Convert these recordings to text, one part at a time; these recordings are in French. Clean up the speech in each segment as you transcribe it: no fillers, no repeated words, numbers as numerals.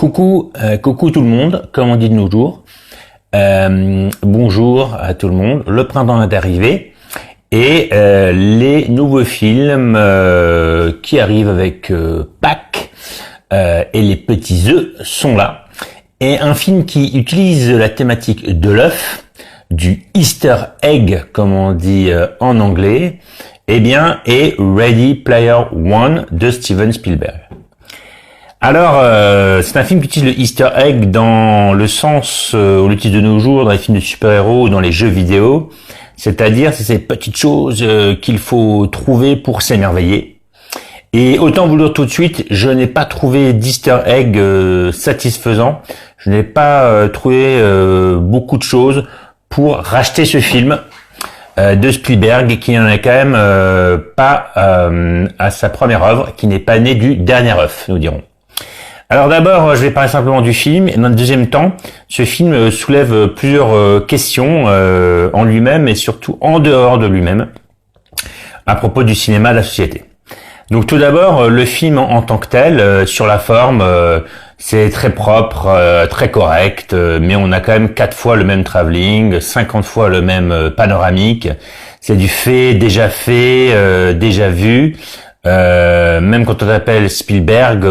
Coucou tout le monde, comme on dit de nos jours. Bonjour à tout le monde. Le printemps est arrivé et les nouveaux films qui arrivent avec Pâques et les petits œufs sont là. Et un film qui utilise la thématique de l'œuf, du Easter egg comme on dit en anglais, eh bien, est Ready Player One de Steven Spielberg. Alors, c'est un film qui utilise le Easter egg dans le sens où on l'utilise de nos jours dans les films de super-héros ou dans les jeux vidéo, c'est-à-dire c'est ces petites choses qu'il faut trouver pour s'émerveiller. Et autant vous le dire tout de suite, je n'ai pas trouvé d'Easter egg satisfaisant, je n'ai pas trouvé beaucoup de choses pour racheter ce film de Spielberg qui n'en est quand même pas à sa première œuvre, qui n'est pas né du dernier œuf, nous dirons. Alors d'abord, je vais parler simplement du film, et dans le deuxième temps, ce film soulève plusieurs questions en lui-même et surtout en dehors de lui-même à propos du cinéma de la société. Donc tout d'abord, le film en tant que tel, sur la forme, c'est très propre, très correct, mais on a quand même 4 fois le même travelling, 50 fois le même panoramique. C'est du fait, déjà vu. Même quand on appelle Spielberg,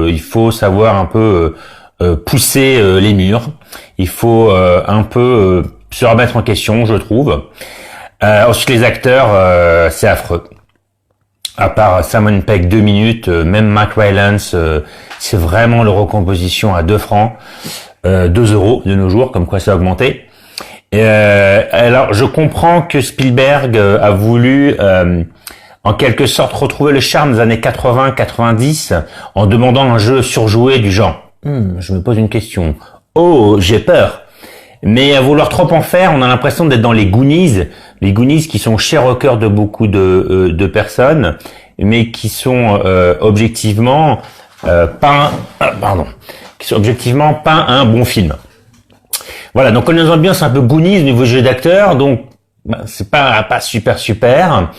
il faut savoir un peu pousser les murs. Il faut un peu se remettre en question, je trouve. Ensuite, les acteurs, c'est affreux. À part Simon Pegg 2 minutes, même Mark Rylance, c'est vraiment leur recomposition à 2 francs, 2 euros de nos jours, comme quoi ça a augmenté. Alors, je comprends que Spielberg a voulu en quelque sorte retrouver le charme des années 80-90 en demandant un jeu surjoué du genre je me pose une question. Oh, j'ai peur. Mais à vouloir trop en faire, on a l'impression d'être dans les Goonies qui sont chers au cœur de beaucoup de personnes, mais qui sont objectivement pas un bon film. Voilà, donc on a une ambiance un peu Goonies au niveau jeu d'acteur, donc c'est pas super.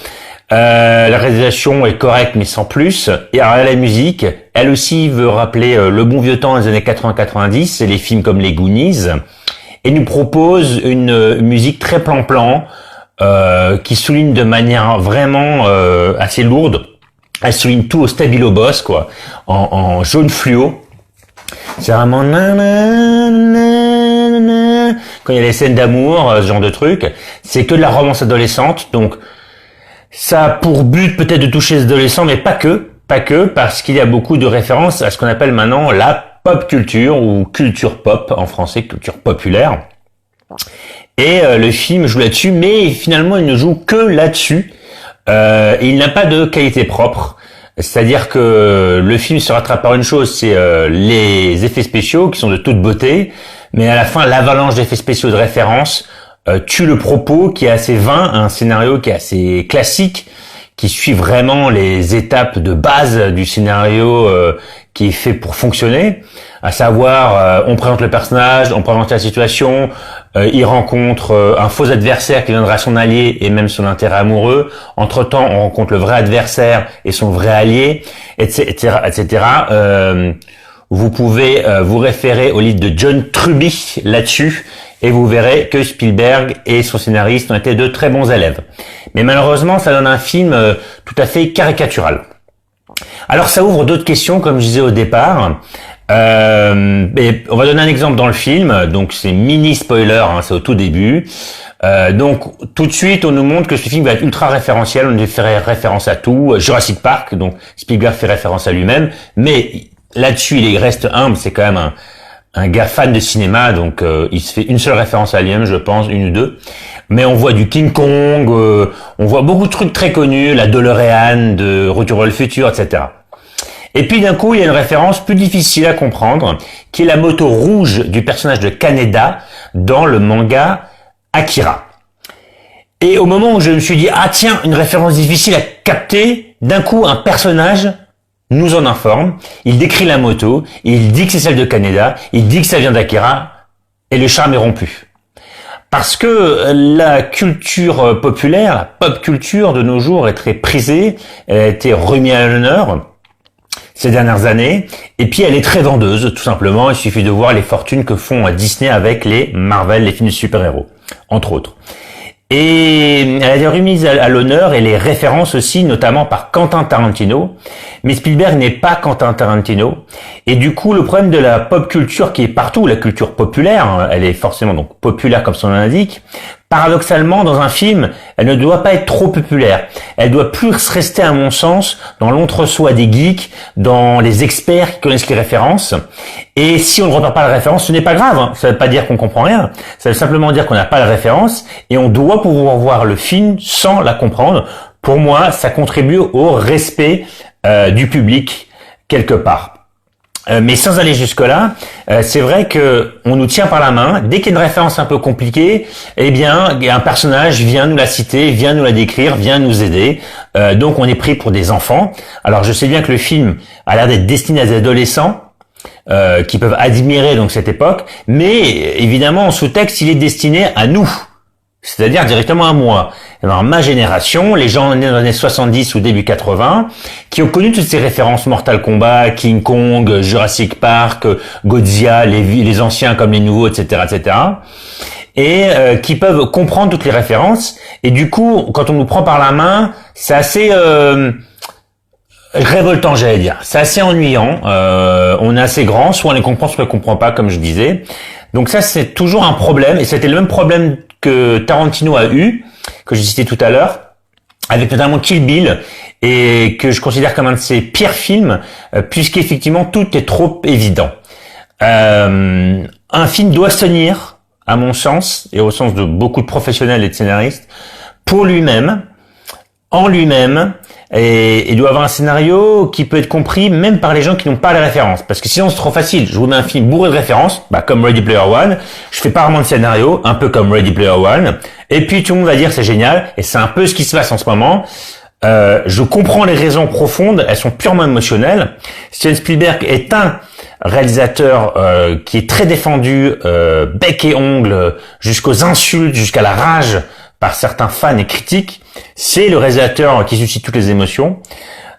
La réalisation est correcte mais sans plus. Et alors la musique, elle aussi veut rappeler le bon vieux temps des années 80-90, c'est les films comme les Goonies, et nous propose une musique très plan-plan qui souligne de manière vraiment assez lourde. Elle souligne tout au Stabilo Boss, quoi, en jaune fluo. C'est vraiment quand il y a les scènes d'amour, ce genre de truc. C'est que de la romance adolescente, donc ça a pour but peut-être de toucher les adolescents, mais pas que, parce qu'il y a beaucoup de références à ce qu'on appelle maintenant la pop culture ou culture pop en français, culture populaire. Et le film joue là-dessus, mais finalement il ne joue que là-dessus. Il n'a pas de qualité propre. C'est-à-dire que le film se rattrape par une chose, c'est les effets spéciaux qui sont de toute beauté, mais à la fin l'avalanche d'effets spéciaux de référence tue le propos qui est assez vain, un scénario qui est assez classique, qui suit vraiment les étapes de base du scénario qui est fait pour fonctionner, à savoir on présente le personnage, on présente la situation, il rencontre un faux adversaire qui viendra son allié et même son intérêt amoureux, entre-temps on rencontre le vrai adversaire et son vrai allié, etc. Vous pouvez vous référer au livre de John Truby là-dessus, et vous verrez que Spielberg et son scénariste ont été de très bons élèves. Mais malheureusement, ça donne un film tout à fait caricatural. Alors ça ouvre d'autres questions, comme je disais au départ. Et on va donner un exemple dans le film, donc c'est mini spoiler, c'est au tout début. Donc tout de suite, on nous montre que ce film va être ultra référentiel, on fait référence à tout. Jurassic Park, donc Spielberg fait référence à lui-même, mais là-dessus il reste humble, c'est quand même un gars fan de cinéma, donc il se fait une seule référence à lui-même, je pense, une ou deux. Mais on voit du King Kong, on voit beaucoup de trucs très connus, la DeLorean de Retour vers le futur, etc. Et puis d'un coup, il y a une référence plus difficile à comprendre, qui est la moto rouge du personnage de Kaneda dans le manga Akira. Et au moment où je me suis dit, ah tiens, une référence difficile à capter, d'un coup, un personnage nous en informe, il décrit la moto, il dit que c'est celle de Kaneda, il dit que ça vient d'Akira, et le charme est rompu. Parce que la culture populaire, la pop culture de nos jours est très prisée, elle a été remise à l'honneur. ces dernières années. Et puis elle est très vendeuse, tout simplement. Il suffit de voir les fortunes que font Disney avec les Marvel, les films de super-héros, entre autres. Et elle a été remise à l'honneur et les références aussi, notamment par Quentin Tarantino. Mais Spielberg n'est pas Quentin Tarantino. Et du coup, le problème de la pop culture qui est partout, la culture populaire, elle est forcément donc populaire comme son nom l'indique. Paradoxalement, dans un film, elle ne doit pas être trop populaire. Elle doit plus rester, à mon sens, dans l'entre-soi des geeks, dans les experts qui connaissent les références. Et si on ne repère pas la référence, ce n'est pas grave. Ça ne veut pas dire qu'on comprend rien. Ça veut simplement dire qu'on n'a pas la référence et on doit pouvoir voir le film sans la comprendre. Pour moi, ça contribue au respect du public quelque part. Mais sans aller jusque-là, c'est vrai que on nous tient par la main. Dès qu'il y a une référence un peu compliquée, eh bien, un personnage vient nous la citer, vient nous la décrire, vient nous aider. Donc, on est pris pour des enfants. Alors, je sais bien que le film a l'air d'être destiné à des adolescents qui peuvent admirer donc cette époque, mais évidemment, en sous-texte, il est destiné à nous. C'est-à-dire directement à moi. Alors, ma génération, les gens nés dans les années 70 ou début 80, qui ont connu toutes ces références Mortal Kombat, King Kong, Jurassic Park, Godzilla, les anciens comme les nouveaux, etc., etc., et qui peuvent comprendre toutes les références. Et du coup, quand on nous prend par la main, c'est assez révoltant, j'allais dire. C'est assez ennuyant. On est assez grand, soit on les comprend, soit on les comprend pas, comme je disais. Donc ça, c'est toujours un problème, et c'était le même problème que Tarantino a eu, que j'ai cité tout à l'heure, avec notamment Kill Bill, et que je considère comme un de ses pires films, puisqu'effectivement tout est trop évident. Un film doit se tenir, à mon sens, et au sens de beaucoup de professionnels et de scénaristes, pour lui-même, en lui-même, et il doit avoir un scénario qui peut être compris même par les gens qui n'ont pas les références. Parce que sinon c'est trop facile. Je vous mets un film bourré de références, comme Ready Player One. Je fais pas vraiment de scénario, un peu comme Ready Player One. Et puis tout le monde va dire c'est génial. Et c'est un peu ce qui se passe en ce moment. Je comprends les raisons profondes. Elles sont purement émotionnelles. Steven Spielberg est un réalisateur qui est très défendu, bec et ongles, jusqu'aux insultes, jusqu'à la rage par certains fans et critiques. C'est le réalisateur qui suscite toutes les émotions.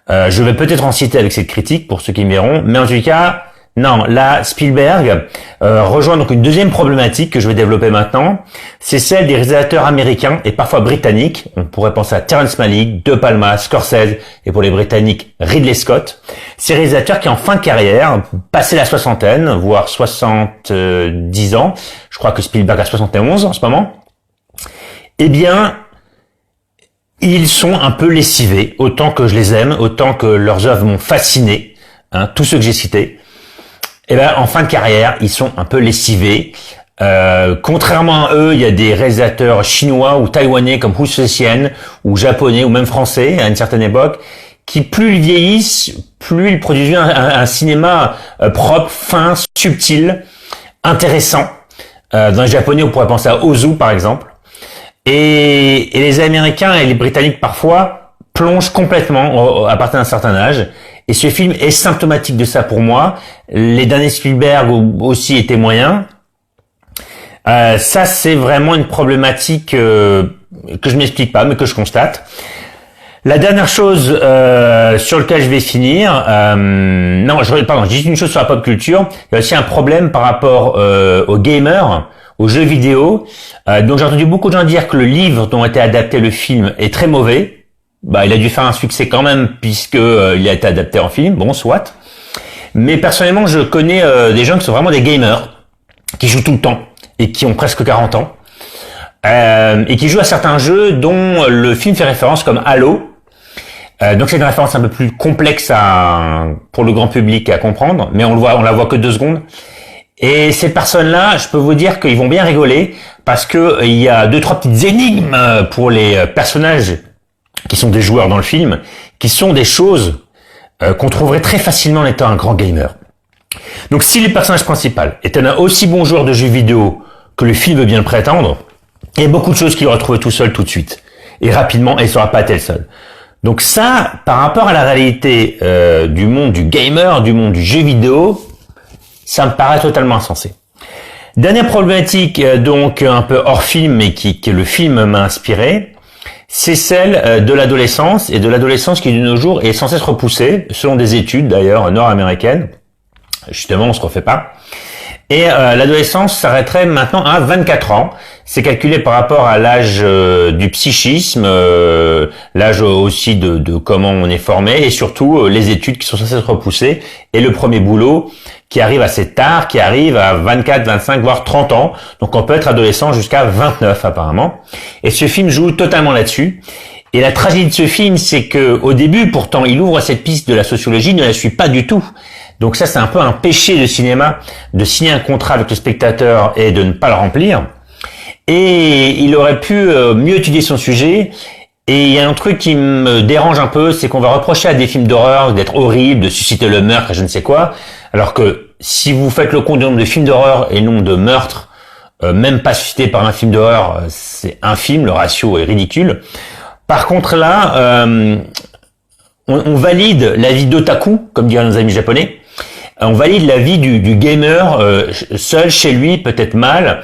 Je vais peut-être en citer avec cette critique pour ceux qui me verront, mais en tout cas, non, là, Spielberg rejoint donc une deuxième problématique que je vais développer maintenant. C'est celle des réalisateurs américains et parfois britanniques. On pourrait penser à Terrence Malick, De Palma, Scorsese et pour les Britanniques, Ridley Scott. Ces réalisateurs qui en fin de carrière, passé la soixantaine, voire 70 ans, je crois que Spielberg a 71 en ce moment, eh bien, ils sont un peu lessivés, autant que je les aime, autant que leurs œuvres m'ont fasciné, tous ceux que j'ai cités. Eh ben, en fin de carrière, ils sont un peu lessivés. Contrairement à eux, il y a des réalisateurs chinois ou taïwanais comme Hu Cixin, ou japonais, ou même français, à une certaine époque, qui plus ils vieillissent, plus ils produisent un cinéma propre, fin, subtil, intéressant. Dans les japonais, on pourrait penser à Ozu, par exemple. Et les Américains et les Britanniques parfois plongent complètement à partir d'un certain âge. Et ce film est symptomatique de ça pour moi. Les derniers Spielberg aussi étaient moyens. Ça, c'est vraiment une problématique que je m'explique pas, mais que je constate. La dernière chose sur laquelle je vais finir, juste une chose sur la pop culture. Il y a aussi un problème par rapport aux gamers, aux jeux vidéo. Donc j'ai entendu beaucoup de gens dire que le livre dont a été adapté le film est très mauvais. Il a dû faire un succès quand même puisque il a été adapté en film. Bon, soit. Mais personnellement, je connais des gens qui sont vraiment des gamers, qui jouent tout le temps et qui ont presque 40 ans et qui jouent à certains jeux dont le film fait référence, comme Halo. Donc c'est une référence un peu plus complexe pour le grand public à comprendre, mais on la voit que 2 secondes. Et ces personnes-là, je peux vous dire qu'ils vont bien rigoler parce que il y a 2-3 petites énigmes pour les personnages qui sont des joueurs dans le film, qui sont des choses qu'on trouverait très facilement en étant un grand gamer. Donc si le personnage principal est un aussi bon joueur de jeux vidéo que le film veut bien le prétendre, il y a beaucoup de choses qu'il aura trouvé tout seul tout de suite. Et rapidement, et il ne sera pas tel seul. Donc ça, par rapport à la réalité du monde du gamer, du monde du jeu vidéo, ça me paraît totalement insensé. Dernière problématique, donc un peu hors film, mais que le film m'a inspiré, c'est celle de l'adolescence, et de l'adolescence qui de nos jours est sans cesse repoussée, selon des études d'ailleurs nord-américaines. Justement, on se refait pas. Et l'adolescence s'arrêterait maintenant à 24 ans. C'est calculé par rapport à l'âge du psychisme, l'âge aussi de comment on est formé, et surtout les études qui sont sans cesse repoussées, et le premier boulot qui arrive assez tard, qui arrive à 24, 25, voire 30 ans. Donc on peut être adolescent jusqu'à 29 apparemment. Et ce film joue totalement là-dessus. Et la tragédie de ce film, c'est que au début, pourtant, il ouvre cette piste de la sociologie, il ne la suit pas du tout. Donc ça, c'est un peu un péché de cinéma, de signer un contrat avec le spectateur et de ne pas le remplir. Et il aurait pu mieux étudier son sujet. Et il y a un truc qui me dérange un peu, c'est qu'on va reprocher à des films d'horreur d'être horribles, de susciter le meurtre et je ne sais quoi. Alors que si vous faites le compte du nombre de films d'horreur et le nombre de meurtres, même pas suscités par un film d'horreur, c'est infime, le ratio est ridicule. Par contre là, on valide la vie d'otaku, comme diraient nos amis japonais. On valide la vie du gamer seul chez lui, peut-être mal,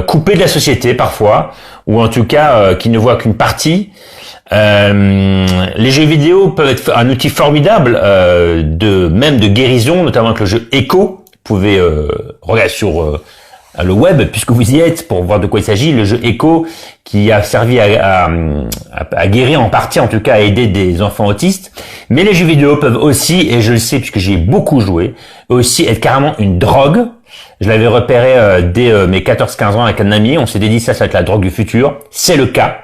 coupé de la société parfois, ou en tout cas qui ne voit qu'une partie. Les jeux vidéo peuvent être un outil formidable même de guérison, notamment avec le jeu Echo. Vous pouvez regarder sur le web, puisque vous y êtes, pour voir de quoi il s'agit, le jeu Echo qui a servi à guérir en partie, en tout cas à aider des enfants autistes. Mais les jeux vidéo peuvent aussi, et je le sais puisque j'y ai beaucoup joué, aussi être carrément une drogue. Je l'avais repéré dès mes 14-15 ans avec un ami, on s'est dit ça va être la drogue du futur. C'est le cas.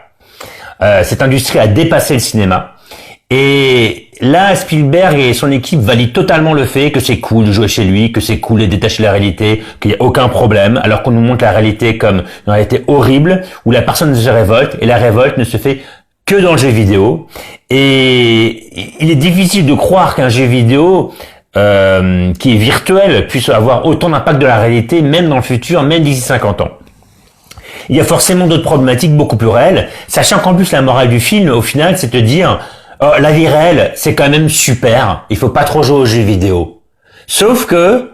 Cette industrie a dépassé le cinéma. Et là, Spielberg et son équipe valident totalement le fait que c'est cool de jouer chez lui, que c'est cool de détacher la réalité, qu'il n'y a aucun problème, alors qu'on nous montre la réalité comme une réalité horrible, où la personne se révolte, et la révolte ne se fait que dans le jeu vidéo. Et il est difficile de croire qu'un jeu vidéo qui est virtuel puisse avoir autant d'impact de la réalité, même dans le futur, même d'ici 50 ans. Il y a forcément d'autres problématiques beaucoup plus réelles, sachant qu'en plus la morale du film, au final, c'est de dire la vie réelle, c'est quand même super, il faut pas trop jouer aux jeux vidéo. Sauf que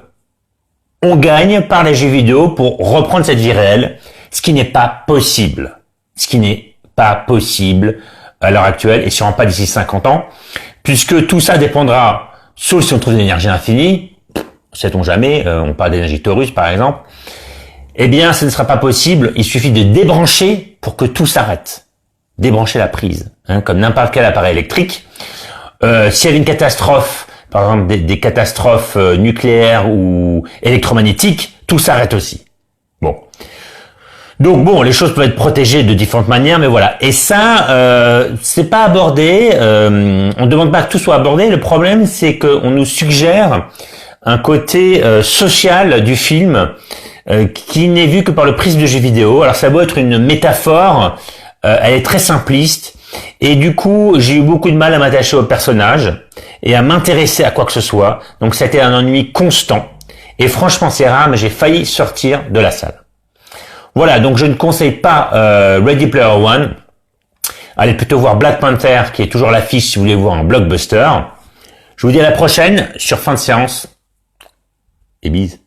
on gagne par les jeux vidéo pour reprendre cette vie réelle, ce qui n'est pas possible. Ce qui n'est pas possible à l'heure actuelle, et sûrement pas d'ici 50 ans, puisque tout ça dépendra, sauf si on trouve de l'énergie infinie, sait-on jamais, on parle d'énergie torus par exemple, eh bien ce ne sera pas possible, il suffit de débrancher pour que tout s'arrête. Débrancher la prise, comme n'importe quel appareil électrique. S'il y avait une catastrophe, par exemple des catastrophes nucléaires ou électromagnétiques, tout s'arrête aussi. Bon. Donc bon, les choses peuvent être protégées de différentes manières, mais voilà. Et ça, c'est pas abordé. On demande pas que tout soit abordé. Le problème, c'est qu'on nous suggère un côté social du film qui n'est vu que par le prisme de jeux vidéo. Alors ça doit être une métaphore. Elle est très simpliste et du coup j'ai eu beaucoup de mal à m'attacher au personnage et à m'intéresser à quoi que ce soit. Donc c'était un ennui constant et franchement c'est rare, mais j'ai failli sortir de la salle. Voilà, donc je ne conseille pas Ready Player One. Allez plutôt voir Black Panther qui est toujours à l'affiche si vous voulez voir un blockbuster. Je vous dis à la prochaine sur Fin de séance et bise.